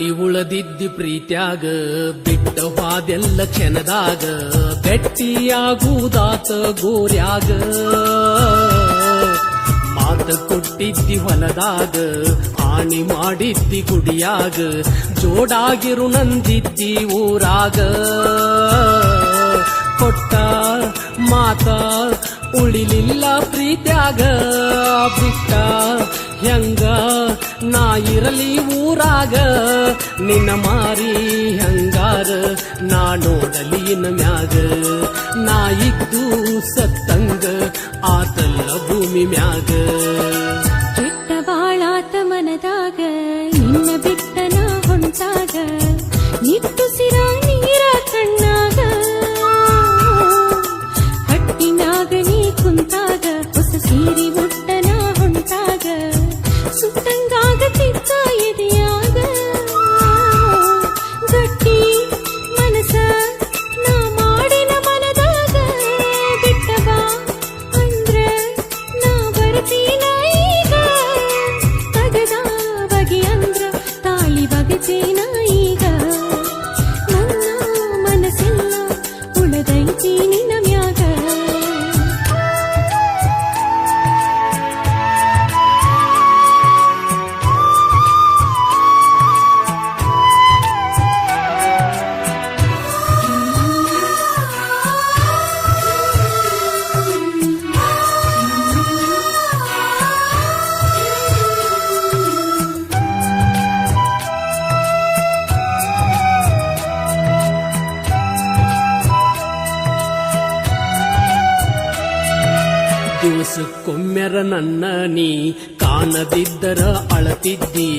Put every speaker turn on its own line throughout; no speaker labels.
ಗಟ್ಟಿ ಉಳದಿದ್ದಿ ಪ್ರೀತ್ಯಾಗ ಬಿಟ್ಟ ವಾದೆಲ್ಲ ಕ್ಷಣದಾಗ ಗಟ್ಟಿಯಾಗುವುದಾತ ಗೋರ್ಯಾಗ ಮಾತ ಕೊಟ್ಟಿದ್ದಿ ಹೊಲದಾಗ ಹಾನಿ ಮಾಡಿದ್ದಿ ಗುಡಿಯಾಗ ಜೋಡಾಗಿರು ನಂದಿದ್ದಿ ಊರಾಗ ಕೊಟ್ಟ ಮಾತ ಉಳಿಲಿಲ್ಲ ಪ್ರೀತ್ಯಾಗ ಬಿಟ್ಟ ಹೆಂಗ ನಾ ಇರಲಿ ಊರಾಗ ನಿನ್ನ ಮಾರಿ ಹಂಗಾರ ನಾ ನೋಡಲಿ ಮ್ಯಾಗ ನಾ ಇದ್ದು ಸತ್ತಂಗ ಆತಲ್ಲ ಭೂಮಿ ಮ್ಯಾಗ
ಕೆಟ್ಟ ಬಾಳಾತ ಮನದಾಗ ನಿನ್ನ ಬಿಟ್ಟ ನಾ ಹೊಂಟಾಗ ನಿಟ್ಟುಸಿರ ನೀರ ಕಣ್ಣಾಗ ಹಟ್ಟಿನಾಗ ನೀ ಕುಂತಾಗ ಹೊಸ ಸೀರಿ ಮುಟ್ಟ ನಾ ಹೊಂಟಾಗ ಸುತ್ತಂಗಾಗತಿತ್ತ ಎದೆಯಾಗ ಗಟ್ಟಿ ಮನಸ ನಾ ಮಾಡಿನ ಮನದಾಗ ಬಿಟ್ಟ ಬಾ ಅಂದ್ರ ನಾ ಬರ್ತೀನ ಈಗ ತಗದ ಬಗೆ ಅಂದ್ರ ತಾಳಿ ಬಗತೇನ ಈಗ ನನ್ನ ಮನಸ್ಸೆಲ್ಲ ಉಳದೈತಿ ನಿನ್ನ ಮ್ಯಾಗ
ದಿವಸಕ್ಕೊಮ್ಮೆರ ನನ್ನ ನೀ ಕಾಣದಿದ್ದರ ಅಳತಿದ್ದಿ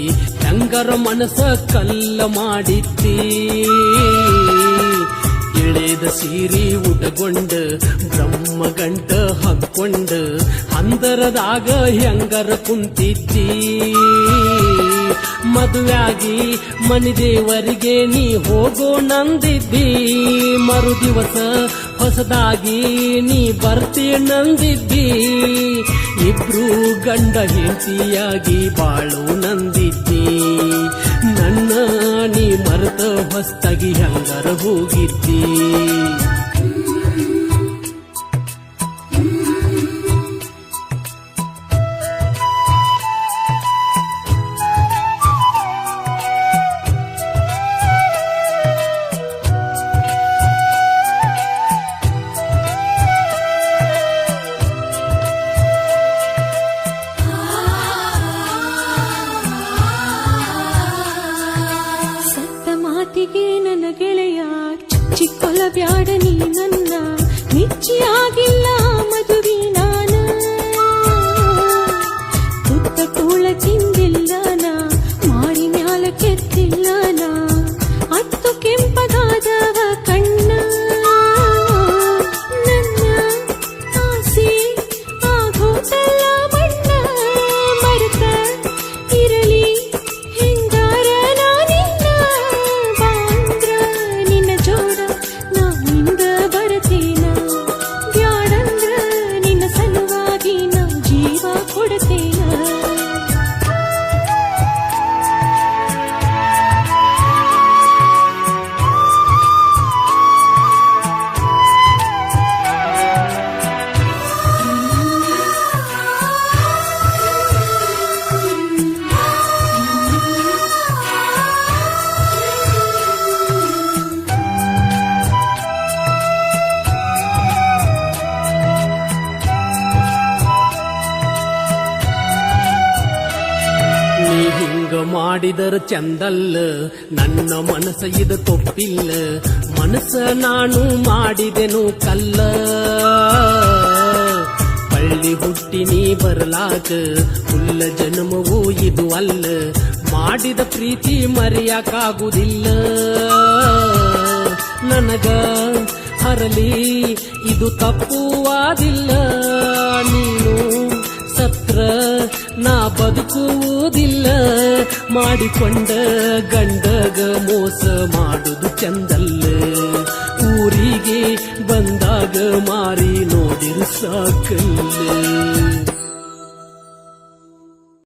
ಹೆಂಗರ ಮನಸ ಕಲ್ಲ ಮಾಡಿದ್ದಿ ಇಳೆದ ಸೀರಿ ಉಟಗೊಂಡ ಬ್ರಹ್ಮ ಗಂಟ ಹಕ್ಕೊಂಡ ಹಂದರದಾಗ ಹೆಂಗರ ಕುಂತಿದ್ದಿ ಮದುವೆಯಾಗಿ ಮನಿದೇವರಿಗೆ ನೀ ಹೋಗೋ ನಂದಿದ್ದಿ ಮರು ದಿವಸ ಹೊಸದಾಗಿ ನೀ ಬರ್ತಿ ನಂದಿದ್ದಿ ಇಬ್ರು ಗಂಡ ಹೆಂಡತಿಯಾಗಿ ಬಾಳು ನಂದಿದ್ದಿ ನನ್ನ ನೀ ಮರೆತ ಹೊಸ್ತಾಗಿ ಹಂಗರ ಹೋಗಿದ್ದಿ
ಮಾತಿಗೆ ನನ್ನ ಗೆಳೆಯ ಚಿಕ್ಕೊಲ ಬ್ಯಾಡ ನೀ ನನ್ನ ನಿಚ್ಚಿಯಾಗಿಲ್ಲ ಮದುವೆ ನಾನ ತುತ್ತ ಕೂಳ ತಿಂದಿಲ್ಲ ನಾ ಮಾರಿ ಮ್ಯಾಲ ಕೆತ್ತಿಲ್ಲ ನಾ ಹತ್ತು ಕೆಂಪಗಾದವ ಕಣ್ಣ ನನ್ನ ಆಸೆ ಆಗೋತಲ್ಲ ಬಣ್ಣ ಮರೆತ ಇರಲಿ ಹೆಂಗಾರ ನಾನಿನ್ನ ಬಾಂದ್ರ ನಿನ್ನ ಜೋಡ ನಾ ಹಿಂದ ಬರತೇನ ಬ್ಯಾಡಂದ್ರ ನಿನ್ನ ಸಲುವಾಗಿ ನಾ ಜೀವ ಕೊಡತೇನ
ನೀ ಹಿಂಗ ಮಾಡಿದರ ಚಂದಲ್ಲ ನನ್ನ ಮನಸ್ಸ ಇದು ತೊಪ್ಪಿಲ್ಲ ಮನಸ್ಸ ನಾನು ಮಾಡಿದೆನು ಕಲ್ಲ ಪಳ್ಳಿ ಹುಟ್ಟಿ ನೀ ಬರಲಾಕ ಹುಲ್ಲ ಜನ್ಮವೂ ಇದು ಅಲ್ಲ ಮಾಡಿದ ಪ್ರೀತಿ ಮರೆಯಕ್ಕಾಗುವುದಿಲ್ಲ ನನಗ ಹರಲಿ ಇದು ತಪ್ಪುವಾದಿಲ್ಲ ನೀನು ಸತ್ರ ನಾ ಬದುಕುವುದಿಲ್ಲ ಮಾಡಿಕೊಂಡ ಗಂಡಗ ಮೋಸ ಮಾಡುದು ಚಂದಲ್ಲ ಊರಿಗೆ ಬಂದಾಗ ಮಾರಿ ನೋಡಿರು ಸಾಕಲ್ಲ